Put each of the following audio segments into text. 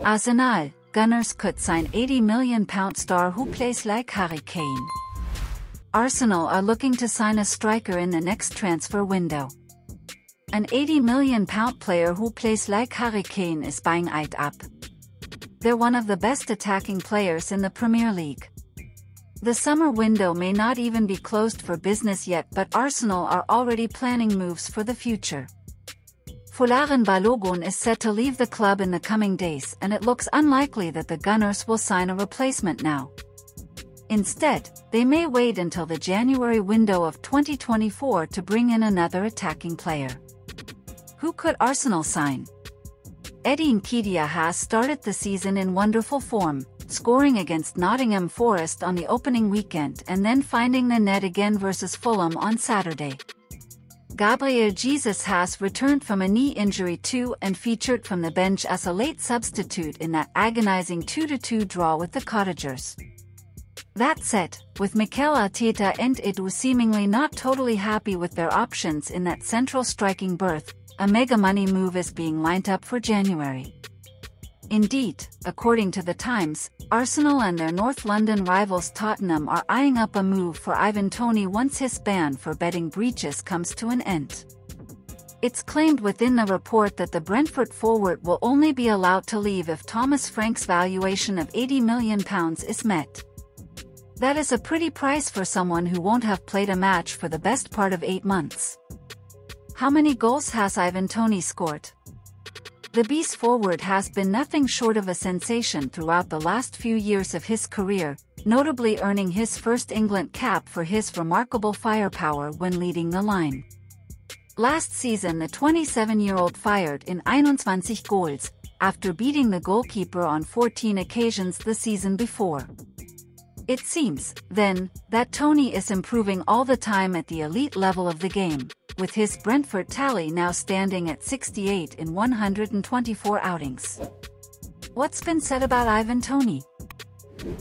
Arsenal, Gunners could sign £80 million star who plays like Harry Kane. Arsenal are looking to sign a striker in the next transfer window. An £80 million player who plays like Harry Kane is buying it up. They're one of the best attacking players in the Premier League. The summer window may not even be closed for business yet, but Arsenal are already planning moves for the future. Folarin Balogun is set to leave the club in the coming days, and it looks unlikely that the Gunners will sign a replacement now. Instead, they may wait until the January window of 2024 to bring in another attacking player. Who could Arsenal sign? Nketiah has started the season in wonderful form, scoring against Nottingham Forest on the opening weekend and then finding the net again versus Fulham on Saturday. Gabriel Jesus has returned from a knee injury too and featured from the bench as a late substitute in that agonizing 2-2 draw with the Cottagers. That said, with Nketiah and Edu seemingly not totally happy with their options in that central striking berth, a mega money move is being lined up for January. Indeed, according to The Times, Arsenal and their North London rivals Tottenham are eyeing up a move for Ivan Toney once his ban for betting breaches comes to an end. It's claimed within the report that the Brentford forward will only be allowed to leave if Thomas Frank's valuation of £80 million is met. That is a pretty price for someone who won't have played a match for the best part of 8 months. How many goals has Ivan Toney scored? The Beast forward has been nothing short of a sensation throughout the last few years of his career, notably earning his first England cap for his remarkable firepower when leading the line. Last season the 27-year-old fired in 21 goals, after beating the goalkeeper on 14 occasions the season before. It seems, then, that Toney is improving all the time at the elite level of the game, with his Brentford tally now standing at 68 in 124 outings. What's been said about Ivan Toney?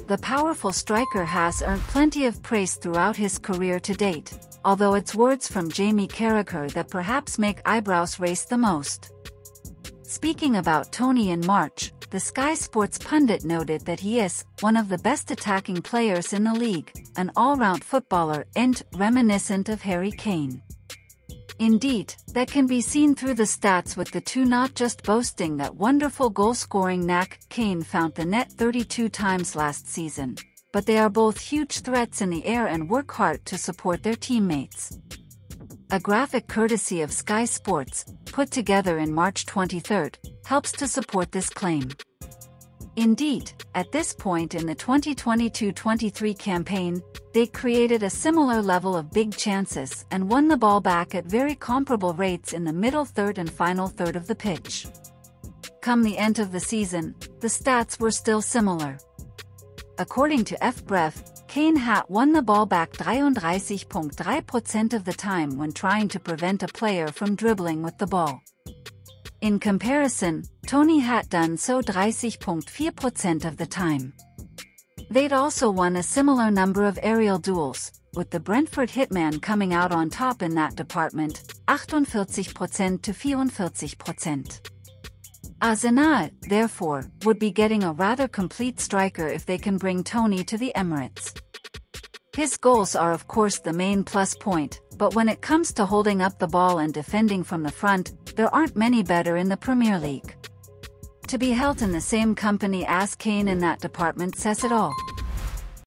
The powerful striker has earned plenty of praise throughout his career to date, although it's words from Jamie Carragher that perhaps make eyebrows raise the most. Speaking about Toney in March, the Sky Sports pundit noted that he is one of the best attacking players in the league, an all-round footballer and reminiscent of Harry Kane. Indeed, that can be seen through the stats, with the two not just boasting that wonderful goal-scoring knack. Kane found the net 32 times last season, but they are both huge threats in the air and work hard to support their teammates. A graphic courtesy of Sky Sports, put together in March 23, helps to support this claim. Indeed, at this point in the 2022-23 campaign, they created a similar level of big chances and won the ball back at very comparable rates in the middle third and final third of the pitch. Come the end of the season, the stats were still similar. According to FBref, Kane had won the ball back 33.3% of the time when trying to prevent a player from dribbling with the ball. In comparison, Toney had done so 30.4% of the time. They'd also won a similar number of aerial duels, with the Brentford hitman coming out on top in that department, 48% to 44%. Arsenal, therefore, would be getting a rather complete striker if they can bring Toney to the Emirates. His goals are of course the main plus point, but when it comes to holding up the ball and defending from the front, there aren't many better in the Premier League. To be held in the same company as Kane in that department says it all.